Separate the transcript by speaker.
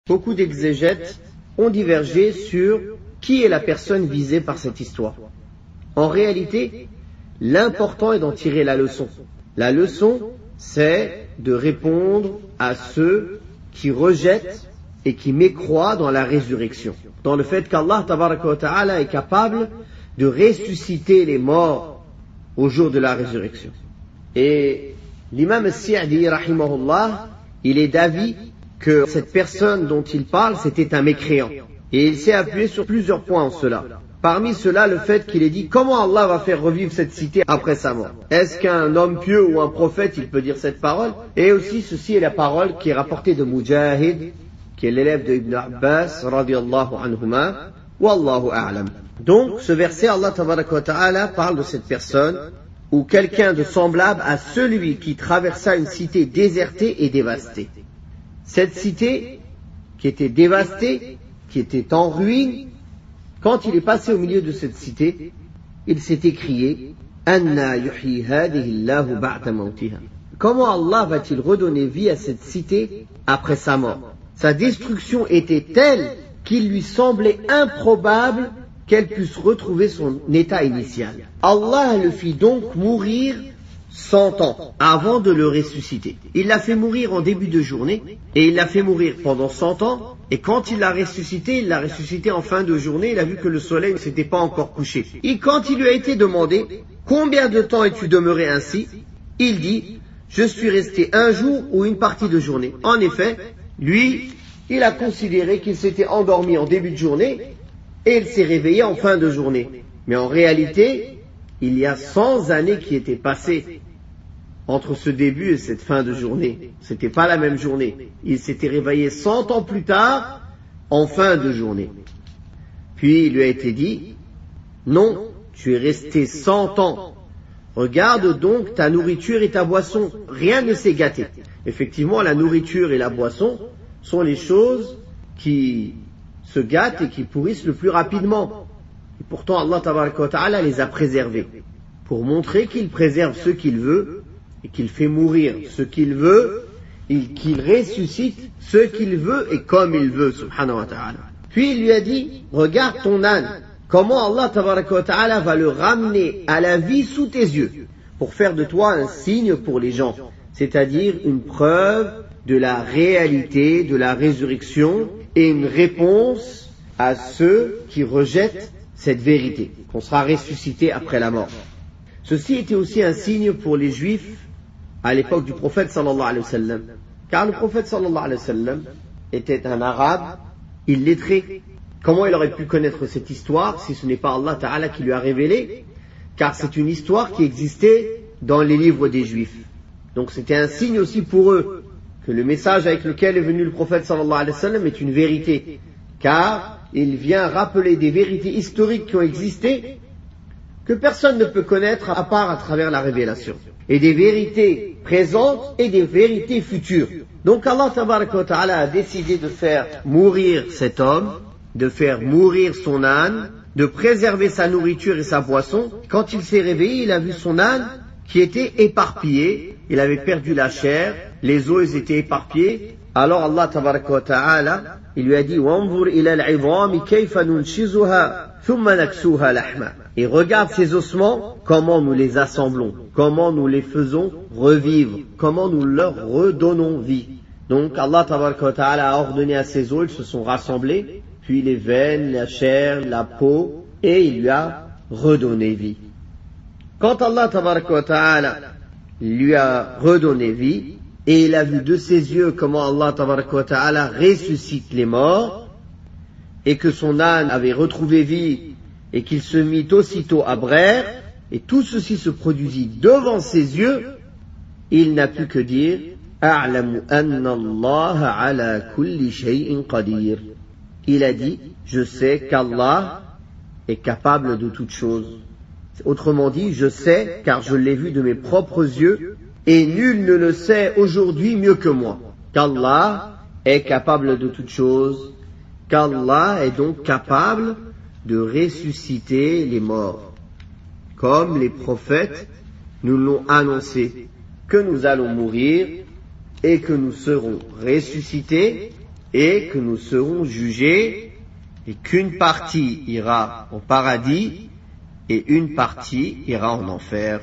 Speaker 1: Beaucoup d'exégètes ont divergé sur qui est la personne visée par cette histoire. En réalité, l'important est d'en tirer la leçon. La leçon, c'est de répondre à ceux qui rejettent et qui mécroient dans la résurrection, dans le fait qu'Allah tabaraka wa ta'ala est capable de ressusciter les morts au jour de la résurrection. Et l'imam al-Sa'di, rahimahullah, il est d'avis que cette personne dont il parle, c'était un mécréant. Et il s'est appuyé sur plusieurs points en cela. Parmi cela, le fait qu'il ait dit comment Allah va faire revivre cette cité après sa mort. Est-ce qu'un homme pieux ou un prophète, il peut dire cette parole? Et aussi, ceci est la parole qui est rapportée de Mujahid, qui est l'élève de Ibn Abbas, radiyallahu anhuma, wallahu a'lam. Donc, ce verset, Allah tabaraka wa ta'ala parle de cette personne, ou quelqu'un de semblable à celui qui traversa une cité désertée et dévastée. Cette cité, qui était dévastée, qui était en ruine, quand il est passé au milieu de cette cité, il s'est écrié Anna yuhyi hadihi Allahu ba'da mawtiha. Comment Allah va-t-il redonner vie à cette cité après sa mort? Sa destruction était telle qu'il lui semblait improbable qu'elle puisse retrouver son état initial. Allah le fit donc mourir 100 ans avant de le ressusciter. Il l'a fait mourir en début de journée et il l'a fait mourir pendant 100 ans. Et quand il l'a ressuscité en fin de journée, il a vu que le soleil ne s'était pas encore couché. Et quand il lui a été demandé combien de temps es-tu demeuré ainsi, il dit je suis resté un jour ou une partie de journée. En effet, lui, il a considéré qu'il s'était endormi en début de journée et il s'est réveillé en fin de journée. Mais en réalité, il y a 100 années qui étaient passées entre ce début et cette fin de journée. C'était pas la même journée. Il s'était réveillé 100 ans plus tard, en fin de journée. Puis il lui a été dit, non, tu es resté 100 ans. Regarde donc ta nourriture et ta boisson. Rien ne s'est gâté. Effectivement, la nourriture et la boisson sont les choses qui se gâtent et qui pourrissent le plus rapidement. Et pourtant, Allah tabaraka wa ta'ala les a préservés pour montrer qu'il préserve ce qu'il veut et qu'il fait mourir ce qu'il veut et qu'il ressuscite ce qu'il veut et comme il veut, subhanahu wa ta'ala. Puis il lui a dit, regarde ton âne, comment Allah tabaraka wa ta'ala va le ramener à la vie sous tes yeux pour faire de toi un signe pour les gens, c'est-à-dire une preuve de la réalité, de la résurrection et une réponse à ceux qui rejettent cette vérité, qu'on sera ressuscité après la mort. Ceci était aussi un signe pour les Juifs à l'époque du prophète sallallahu alayhi wa sallam, car le prophète sallallahu alayhi wa sallam était un arabe illettré. Comment il aurait pu connaître cette histoire si ce n'est pas Allah Ta'ala qui lui a révélé? Car c'est une histoire qui existait dans les livres des Juifs. Donc c'était un signe aussi pour eux que le message avec lequel est venu le prophète sallallahu alayhi wa sallam est une vérité, car il vient rappeler des vérités historiques qui ont existé que personne ne peut connaître à part à travers la révélation, et des vérités présentes et des vérités futures. Donc Allah tabaraka wa ta'ala a décidé de faire mourir cet homme, de faire mourir son âne, de préserver sa nourriture et sa boisson. Quand il s'est réveillé, il a vu son âne qui était éparpillé, il avait perdu la chair, les os étaient éparpillés. Alors Allah tabaraka wa ta'ala, il lui a dit وَانْظُرْ إِلَى الْعِظَامِ كَيْفَ نُنْشِزُهَا ثُمَّ نَكْسُوهَا لَحْمًا. Et regarde ces ossements, comment nous les assemblons, comment nous les faisons revivre, comment nous leur redonnons vie. Donc Allah tabaraka wa ta'ala a ordonné à ces os, ils se sont rassemblés, puis les veines, la chair, la peau, et il lui a redonné vie. Quand Allah tabaraka wa ta'ala lui a redonné vie, et il a vu de ses yeux comment Allah tabaraka wa ta'ala ressuscite les morts, et que son âne avait retrouvé vie, et qu'il se mit aussitôt à braire, et tout ceci se produisit devant ses yeux, il n'a pu que dire أَعْلَمُ أَنَّ اللَّهَ عَلَى كُلِّ شَيْءٍ قَدِيرٌ. Il a dit, je sais qu'Allah est capable de toutes choses. Autrement dit, je sais, car je l'ai vu de mes propres yeux, et nul ne le sait aujourd'hui mieux que moi, qu'Allah est capable de toutes choses, qu'Allah est donc capable de ressusciter les morts. Comme les prophètes nous l'ont annoncé, que nous allons mourir et que nous serons ressuscités et que nous serons jugés et qu'une partie ira au paradis et une partie ira en enfer.